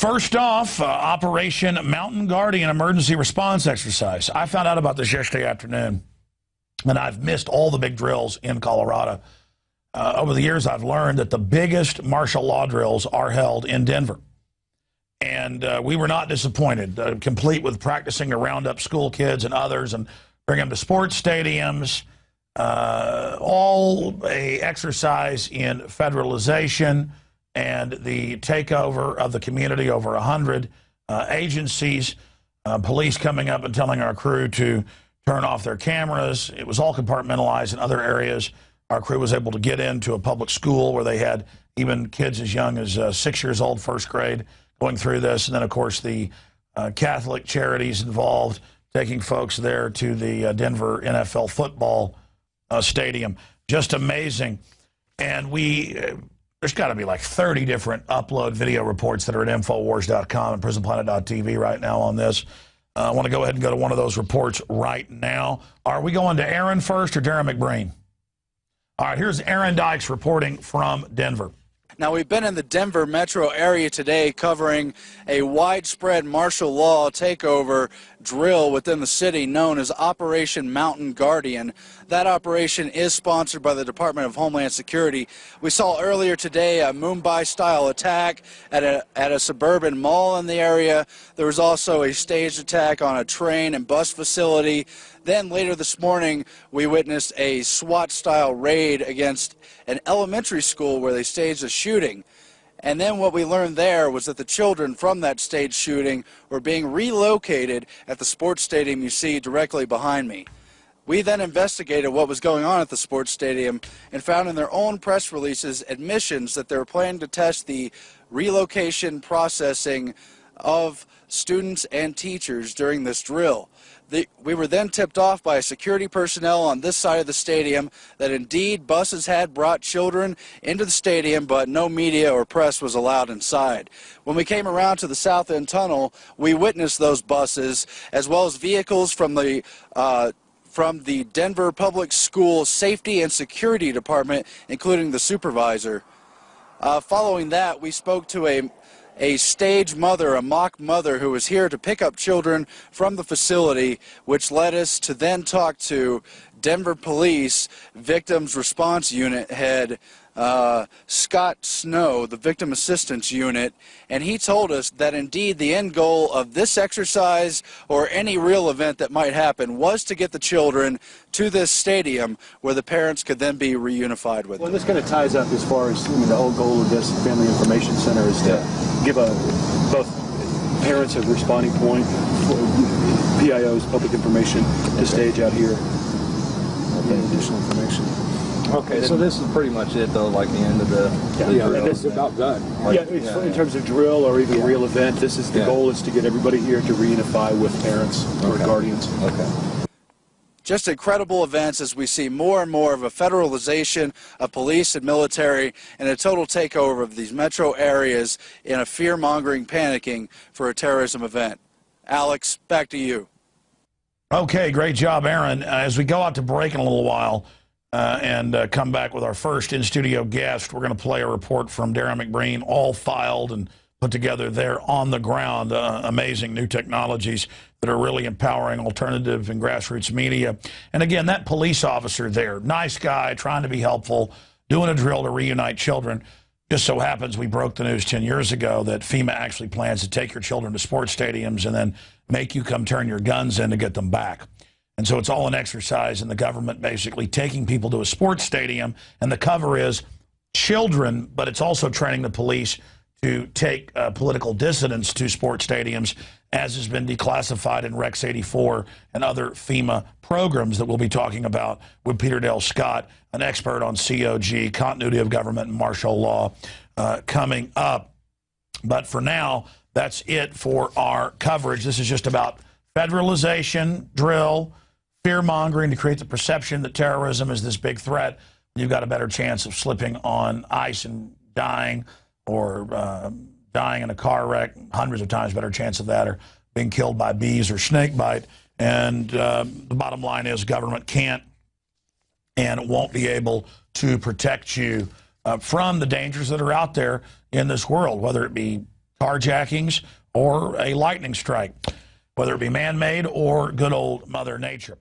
First off, Operation Mountain Guardian emergency response exercise. I found out about this yesterday afternoon, and I've missed all the big drills in Colorado. Over the years, I've learned that the biggest martial law drills are held in Denver. And we were not disappointed, complete with practicing to round up school kids and others and bring them to sports stadiums, all a exercise in federalization and the takeover of the community. Over 100 agencies, police coming up and telling our crew to turn off their cameras. It was all compartmentalized in other areas. Our crew was able to get into a public school where they had even kids as young as 6 years old, first grade, going through this. And then, of course, the Catholic charities involved, taking folks there to the Denver NFL football stadium. Just amazing. And there's got to be like 30 different upload video reports that are at Infowars.com and PrisonPlanet.tv right now on this. I want to go ahead and go to one of those reports right now. Are we going to Aaron first or Darrin McBreen? All right, here's Aaron Dykes reporting from Denver. Now, we've been in the Denver metro area today covering a widespread martial law takeover drill within the city known as Operation Mountain Guardian. That operation is sponsored by the Department of Homeland Security. We saw earlier today a Mumbai-style attack at a suburban mall in the area. There was also a staged attack on a train and bus facility. Then later this morning, we witnessed a SWAT-style raid against an elementary school where they staged a shooting. And then what we learned there was that the children from that staged shooting were being relocated at the sports stadium you see directly behind me. We then investigated what was going on at the sports stadium and found in their own press releases admissions that they were planning to test the relocation processing of students and teachers during this drill. We were then tipped off by security personnel on this side of the stadium that indeed buses had brought children into the stadium, but no media or press was allowed inside. When we came around to the south end tunnel, we witnessed those buses as well as vehicles from the Denver Public School Safety and Security Department, including the supervisor. Following that, we spoke to a stage mother, a mock mother, who was here to pick up children from the facility, which led us to then talk to Denver Police Victims Response Unit head Scott Snow, the Victim Assistance Unit, and he told us that indeed the end goal of this exercise or any real event that might happen was to get the children to this stadium where the parents could then be reunified with them. Well, this kind of ties up as far as the whole goal of this Family Information Center is to give both parents a responding point for PIO's public information to stage out here. Additional information. Okay, so this is pretty much it, though, like the end of the drill. And this is about done. In terms of drill or even real event, this is the goal is to get everybody here to reunify with parents or guardians. Okay. Just incredible events as we see more and more of a federalization of police and military and a total takeover of these metro areas in a fear-mongering panicking for a terrorism event. Alex, back to you. Okay, great job, Aaron. As we go out to break in a little while and come back with our first in-studio guest, we're going to play a report from Darrin McBreen, all filed and put together there on the ground. Amazing new technologies that are really empowering alternative and grassroots media. And again, that police officer there, nice guy, trying to be helpful, doing a drill to reunite children. Just so happens we broke the news 10 years ago that FEMA actually plans to take your children to sports stadiums and then make you come turn your guns in to get them back. And so it's all an exercise in the government basically taking people to a sports stadium, and the cover is children, but it's also training the police to take political dissidents to sports stadiums, as has been declassified in Rex 84 and other FEMA programs that we'll be talking about with Peter Dale Scott, an expert on COG, continuity of government and martial law, coming up. But for now, that's it for our coverage. This is just about federalization, drill, fear-mongering to create the perception that terrorism is this big threat. You've got a better chance of slipping on ice and dying, or dying in a car wreck, hundreds of times better chance of that, or being killed by bees or snake bite. And the bottom line is government can't and won't be able to protect you from the dangers that are out there in this world, whether it be carjackings, or a lightning strike, whether it be man-made or good old Mother Nature.